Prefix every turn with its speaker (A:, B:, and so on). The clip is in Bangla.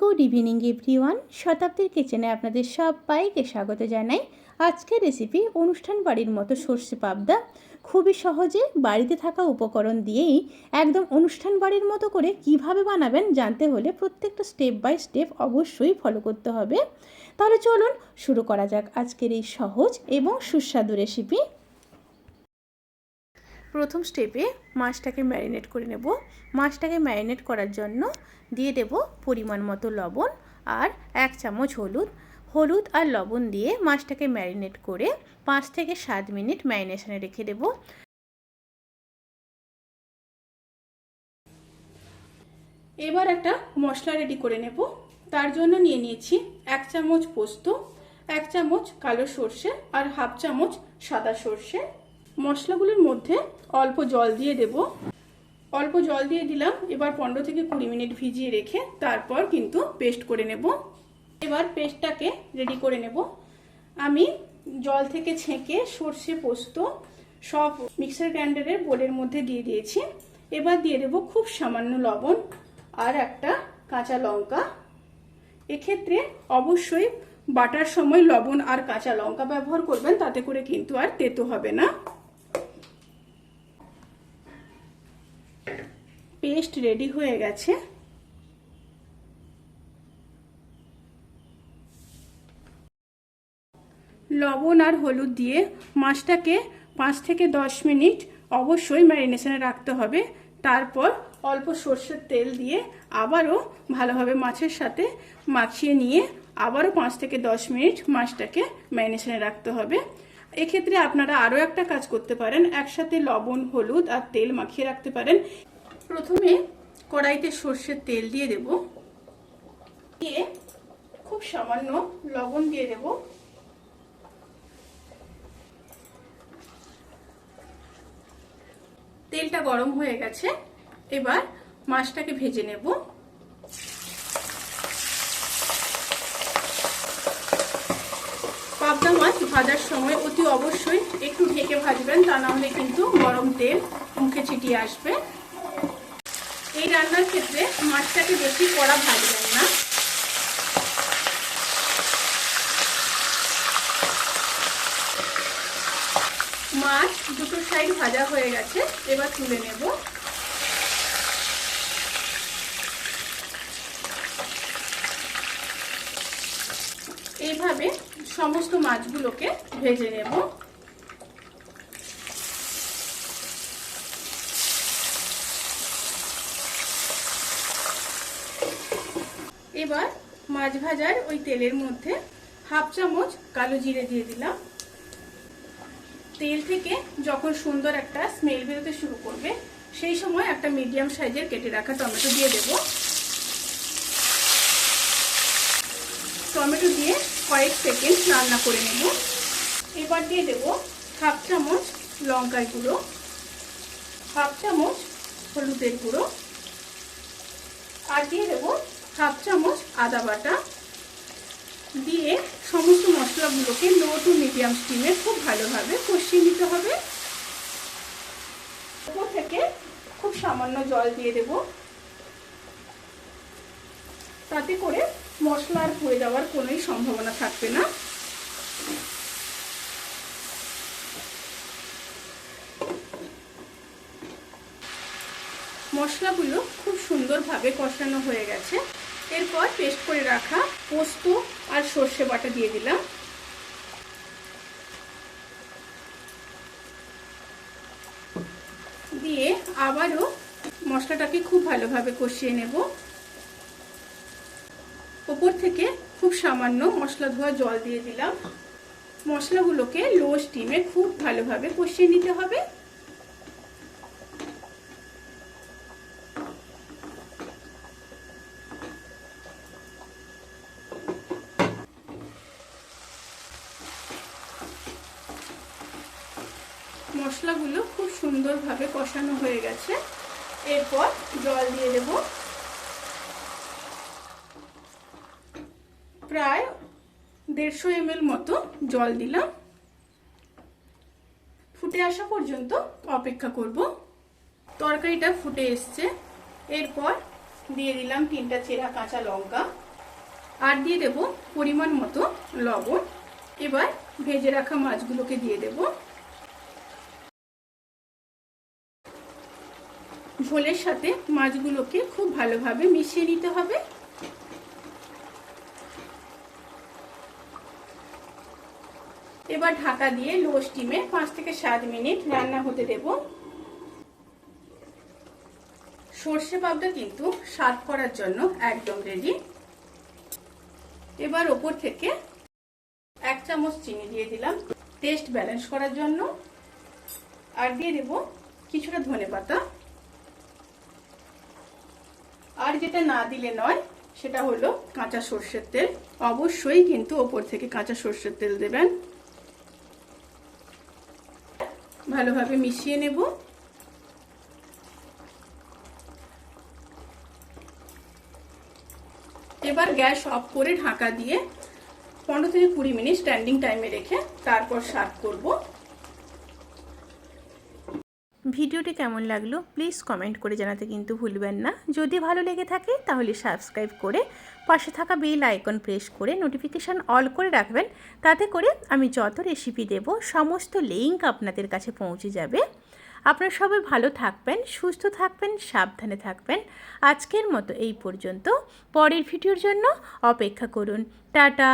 A: Good evening everyone. শতাব্দীর কিচেনে আপনাদের সবাইকে স্বাগত জানাই। আজকের রেসিপি অনুষ্ঠান বাড়ির মতো সর্ষে পাবদা। খুবই সহজে বাড়িতে থাকা উপকরণ দিয়েই একদম অনুষ্ঠান বাড়ির মতো করে কিভাবে বানাবেন জানতে হলে প্রত্যেকটা স্টেপ বাই স্টেপ অবশ্যই ফলো করতে হবে। তাহলে চলুন শুরু করা যাক আজকের এই সহজ এবং সুস্বাদু রেসিপি। প্রথম স্টেপে মাছটাকে ম্যারিনেট করে নেব। মাছটাকে ম্যারিনেট করার জন্য দিয়ে দেব পরিমাণ মতো লবণ আর 1 চামচ হলুদ আর লবণ দিয়ে মাছটাকে ম্যারিনেট করে 5 থেকে 7 মিনিট ম্যারিনেশনে রেখে দেব। এবার একটা মশলা রেডি করে নেব। তার জন্য নিয়ে নিয়েছি 1 চামচ পোস্ত, 1 চামচ কালো সর্ষে আর হাফ চামচ সাদা সর্ষে। মশলাগুলোর মধ্যে অল্প জল দিয়ে দেব। অল্প জল দিয়ে দিলাম। এবার 15 থেকে 20 মিনিট ভিজিয়ে রেখে তারপর কিন্তু পেস্ট করে নেব। এবার পেস্টটাকে রেডি করে নেব। আমি জল থেকে ছেঁকে সর্ষে পোস্ত সব মিক্সার গ্রাইন্ডারের বোলের মধ্যে দিয়ে দিয়েছি। এবার দিয়ে দেব খুব সামান্য লবণ আর একটা কাঁচা লঙ্কা। এক্ষেত্রে অবশ্যই বাটার সময় লবণ আর কাঁচা লঙ্কা ব্যবহার করবেন, তাতে করে কিন্তু আর তেতো হবে না। পেস্ট রেডি হয়ে গেছে। লবণ আর হলুদ দিয়ে মাছটাকে 5 থেকে 10 মিনিট অবশ্যই ম্যারিনেশনে রাখতে হবে। তারপর অল্প সর্ষের তেল দিয়ে আবারও ভালোভাবে মাছের সাথে মাখিয়ে নিয়ে আবারও 5 থেকে 10 মিনিট মাছটাকে ম্যারিনেশনে রাখতে হবে। এক্ষেত্রে আপনারা আরও একটা কাজ করতে পারেন, একসাথে লবণ হলুদ আর তেল মাখিয়ে রাখতে পারেন। প্রথমে কড়াইতে সর্ষের তেল দিয়ে দেব, দিয়ে খুব সামান্য লবণ দিয়ে দেব। তেলটা গরম হয়ে গেছে। এবার মাছটাকে ভেজে নেব। পাবদা মাছ ভাজার সময় অতি অবশ্যই একটু ঢেকে ভাজবেন, তা না হলে কিন্তু গরম তেল মুখে ছিটিয়ে আসবে। এই রান্নার ক্ষেত্রে মাছটাকে বেশি কড়া ভাজবেন না। মাছ দুটো সাইড ভাজা হয়ে গেছে, এবার তুলে নেব। এইভাবে সমস্ত মাছগুলোকে ভেজে নেব। এবার মাছ ভাজার ওই তেলের মধ্যে হাফ চামচ কালো জিরে দিয়ে দিলাম। তেল থেকে যখন সুন্দর একটা স্মেল বেরোতে শুরু করবে সেই সময় একটা মিডিয়াম সাইজের কেটে রাখা টমেটো দিয়ে দেব। টমেটো দিয়ে কয়েক সেকেন্ড রান্না করে নেব। এবার দিয়ে দেব হাফ চামচ লঙ্কার গুঁড়ো, হাফ চামচ হলুদের গুঁড়ো আর দিয়ে দেব হাফ চামচ আদা বাটা। দিয়ে সমস্ত মশলাগুলোকে লো টু মিডিয়াম স্টিমে খুব ভালোভাবে কষিয়ে নিতে হবে। উপর থেকে খুব সামান্য জল দিয়ে দেব, তাতে করে মশলা আর পুড়ে যাওয়ার কোনোই সম্ভাবনা থাকবে না। মশলাগুলো খুব সুন্দরভাবে কষানো হয়ে গেছে। এরপর পেস্ট করে রাখা পোস্ত আর সর্ষে বাটা দিয়ে দিলাম। দিয়ে আবারও মশলাটাকে খুব ভালোভাবে কষিয়ে নেব। ওপর থেকে খুব সামান্য মশলা ধোয়া জল দিয়ে দিলাম। মশলাগুলোকে লো স্টিমে খুব ভালোভাবে কষিয়ে নিতে হবে। মশলাগুলো খুব সুন্দরভাবে কষানো হয়ে গেছে। এরপর জল দিয়ে দেব। প্রায় 150 ml মতো জল দিলাম। ফুটে আসা পর্যন্ত অপেক্ষা করব। তরকারিটা ফুটে এসছে। এরপর দিয়ে দিলাম 3টা চেরা কাঁচা লঙ্কা, আর দিয়ে দেব পরিমাণ মতো লবণ। এবার ভেজে রাখা মাছগুলোকে দিয়ে দেব। ঝোলের সাথে মাছগুলোকে খুব ভালোভাবে মিশিয়ে নিতে হবে। এবার ঢাকা দিয়ে লো স্টিমে 5 থেকে 7 মিনিট রান্না হতে দেব। সর্ষে পাবদা কিন্তু সার্ভ করার জন্য একদম রেডি। এবার ওপর থেকে 1 চামচ চিনি দিয়ে দিলাম টেস্ট ব্যালেন্স করার জন্য, আর দিয়ে দেব কিছুটা ধনেপাতা। আর যেটা না দিলে নয় সেটা হলো কাঁচা সর্ষের তেল। অবশ্যই কিন্তু ওপর থেকে কাঁচা সর্ষের তেল দেবেন। ভালোভাবে মিশিয়ে নেব। এবার গ্যাস অফ করে ঢাকা দিয়ে 15 থেকে 20 মিনিট স্ট্যান্ডিং টাইমে রেখে তারপর সার্ভ করব।
B: ভিডিওটি কেমন লাগলো প্লিজ কমেন্ট করে জানাতে কিন্তু ভুলবেন না। যদি ভালো লেগে থাকে তাহলে সাবস্ক্রাইব করে পাশে থাকা বেল আইকন প্রেস করে নোটিফিকেশান অল করে রাখবেন। তাতে করে আমি যত রেসিপি দেব সমস্ত লিঙ্ক আপনাদের কাছে পৌঁছে যাবে। আপনারা সবাই ভালো থাকবেন, সুস্থ থাকবেন, সাবধানে থাকবেন। আজকের মতো এই পর্যন্ত। পরের ভিডিওর জন্য অপেক্ষা করুন। টাটা।